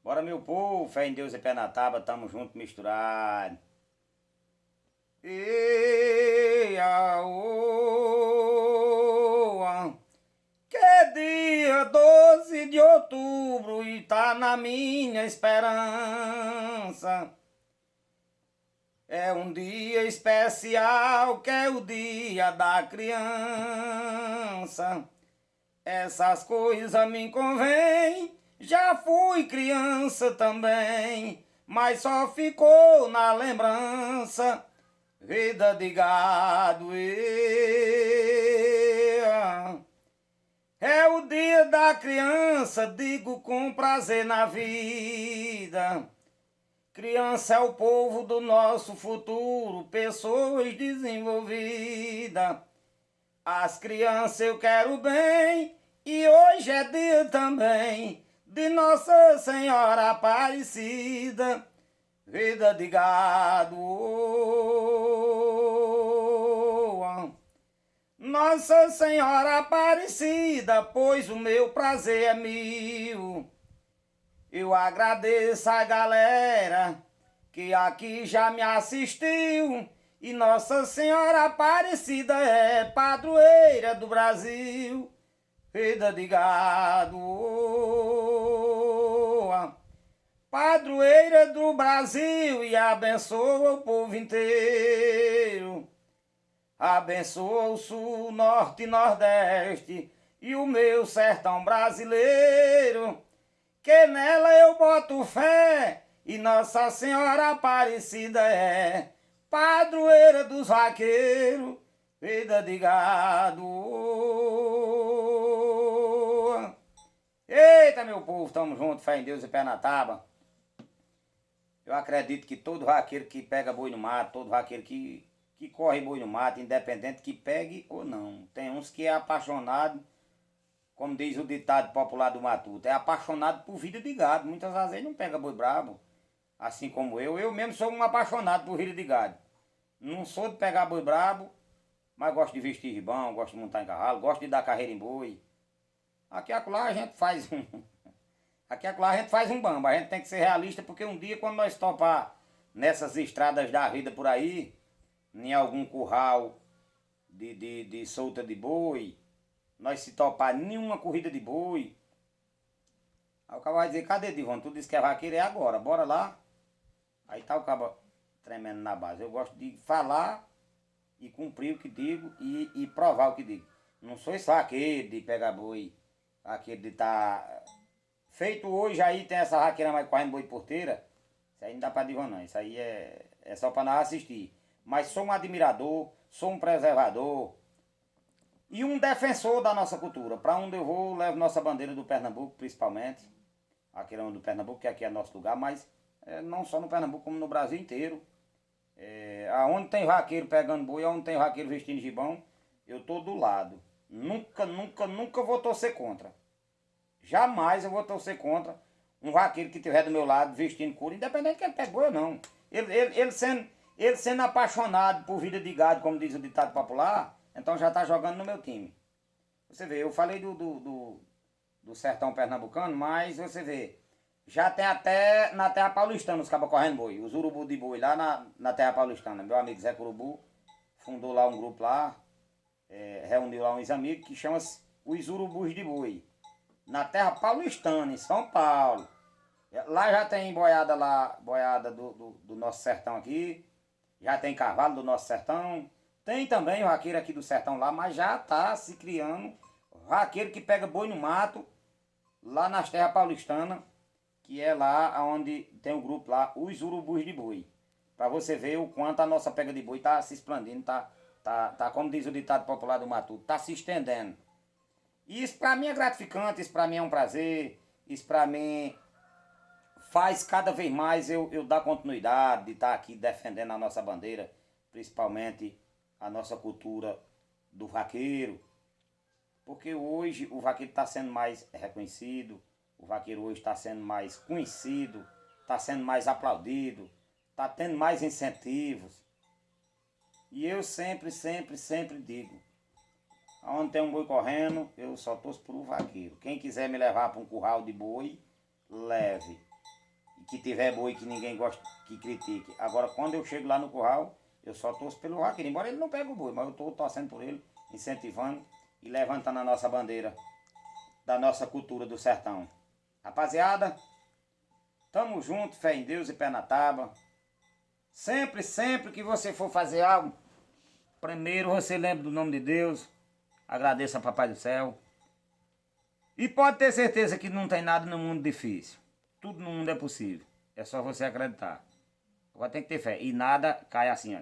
Bora, meu povo, fé em Deus e pé na tábua, tamo junto, misturado. E aô, que dia 12 de outubro e tá na minha esperança. É um dia especial que é o dia da criança. Essas coisas me convém, já fui criança também, mas só ficou na lembrança, vida de gado. É o dia da criança, digo com prazer na vida. Criança é o povo do nosso futuro, pessoas desenvolvidas. As crianças eu quero bem, e hoje é dia também de Nossa Senhora Aparecida, vida de gado. Nossa Senhora Aparecida, pois o meu prazer é mil. Eu agradeço a galera que aqui já me assistiu. E Nossa Senhora Aparecida é padroeira do Brasil, vida de gado. Padroeira do Brasil e abençoa o povo inteiro. Abençoa o sul, norte e nordeste e o meu sertão brasileiro. Que nela eu boto fé e Nossa Senhora Aparecida é padroeira dos vaqueiros, vida de gado. Eita, meu povo, tamo junto, fé em Deus e pé na tábua. Eu acredito que todo vaqueiro que pega boi no mato, todo vaqueiro que corre boi no mato, independente que pegue ou não. Tem uns que é apaixonado, como diz o ditado popular do Matuto, é apaixonado por vida de gado. Muitas vezes não pega boi brabo, assim como eu. Eu mesmo sou um apaixonado por vida de gado. Não sou de pegar boi brabo, mas gosto de vestir ribão, gosto de montar em cavalo, gosto de dar carreira em boi. Aqui e acolá a gente faz um. Aqui e acolá a gente faz um bamba. A gente tem que ser realista, porque um dia quando nós topar nessas estradas da vida por aí, em algum curral de solta de boi, nós se topar nenhuma corrida de boi, aí o cara vai dizer, cadê Divão? Tu disse que é vaqueiro, é agora, bora lá. Aí tá o cara tremendo na base. Eu gosto de falar e cumprir o que digo e provar o que digo. Não sou esse vaqueiro de pegar boi, vaqueiro de tá feito hoje. Aí tem essa vaqueira mais correndo boi de porteira. Isso aí não dá pra Divão não, isso aí é só pra nós assistir. Mas sou um admirador, sou um preservador e um defensor da nossa cultura. Para onde eu vou, levo nossa bandeira do Pernambuco, principalmente. Aqui do Pernambuco, que aqui é nosso lugar, mas não só no Pernambuco, como no Brasil inteiro. Aonde tem vaqueiro pegando boi, aonde tem vaqueiro vestindo gibão, eu tô do lado. Nunca, nunca, nunca vou torcer contra. Jamais eu vou torcer contra um vaqueiro que estiver do meu lado vestindo couro, independente que ele pegue boi ou não. Ele sendo apaixonado por vida de gado, como diz o ditado popular, então já tá jogando no meu time. Você vê, eu falei do sertão pernambucano, mas você vê, já tem até na terra paulistana os cabas correndo boi, os urubu de boi lá na terra paulistana. Meu amigo Zé Curubu fundou lá um grupo lá, reuniu lá uns amigos que chama-se os urubus de boi. Na terra paulistana, em São Paulo. Lá já tem boiada lá, boiada do nosso sertão aqui. Já tem cavalo do nosso sertão. Tem também vaqueiro aqui do sertão lá, mas já tá se criando vaqueiro que pega boi no mato, lá nas terras paulistanas, que é lá onde tem o grupo lá, os urubus de boi. Pra você ver o quanto a nossa pega de boi tá se expandindo, tá como diz o ditado popular do Matuto, tá se estendendo. E isso pra mim é gratificante, isso pra mim é um prazer, isso pra mim faz cada vez mais eu dar continuidade de estar aqui defendendo a nossa bandeira, principalmente a nossa cultura do vaqueiro. Porque hoje o vaqueiro está sendo mais reconhecido, o vaqueiro hoje está sendo mais conhecido, está sendo mais aplaudido, está tendo mais incentivos. E eu sempre, sempre, sempre digo, onde tem um boi correndo, eu só torço por um vaqueiro. Quem quiser me levar para um curral de boi, leve. E que tiver boi que ninguém gosta que critique. Agora, quando eu chego lá no curral, eu só torço pelo vaqueiro. Embora ele não pegue o boi, mas eu estou torcendo por ele, incentivando e levantando a nossa bandeira da nossa cultura do sertão. Rapaziada, tamo junto, fé em Deus e pé na tábua. Sempre, sempre que você for fazer algo, primeiro você lembre do nome de Deus, agradeça a Papai do Céu. E pode ter certeza que não tem nada no mundo difícil. Tudo no mundo é possível. É só você acreditar. Agora tem que ter fé. E nada cai assim, ó.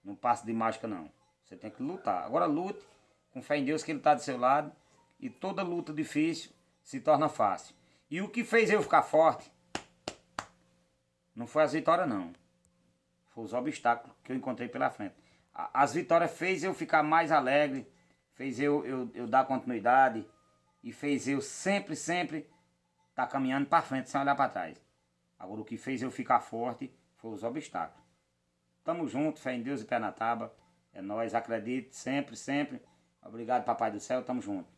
Não passa de mágica, não. Você tem que lutar. Agora lute com fé em Deus que Ele está do seu lado. E toda luta difícil se torna fácil. E o que fez eu ficar forte não foi as vitórias, não. Foi os obstáculos que eu encontrei pela frente. As vitórias fez eu ficar mais alegre. Fez eu dar continuidade. E fez eu sempre tá caminhando para frente sem olhar para trás. Agora o que fez eu ficar forte foi os obstáculos. Tamo junto, fé em Deus e pé na tábua. É nóis, acredite sempre. Obrigado, Papai do Céu, tamo junto.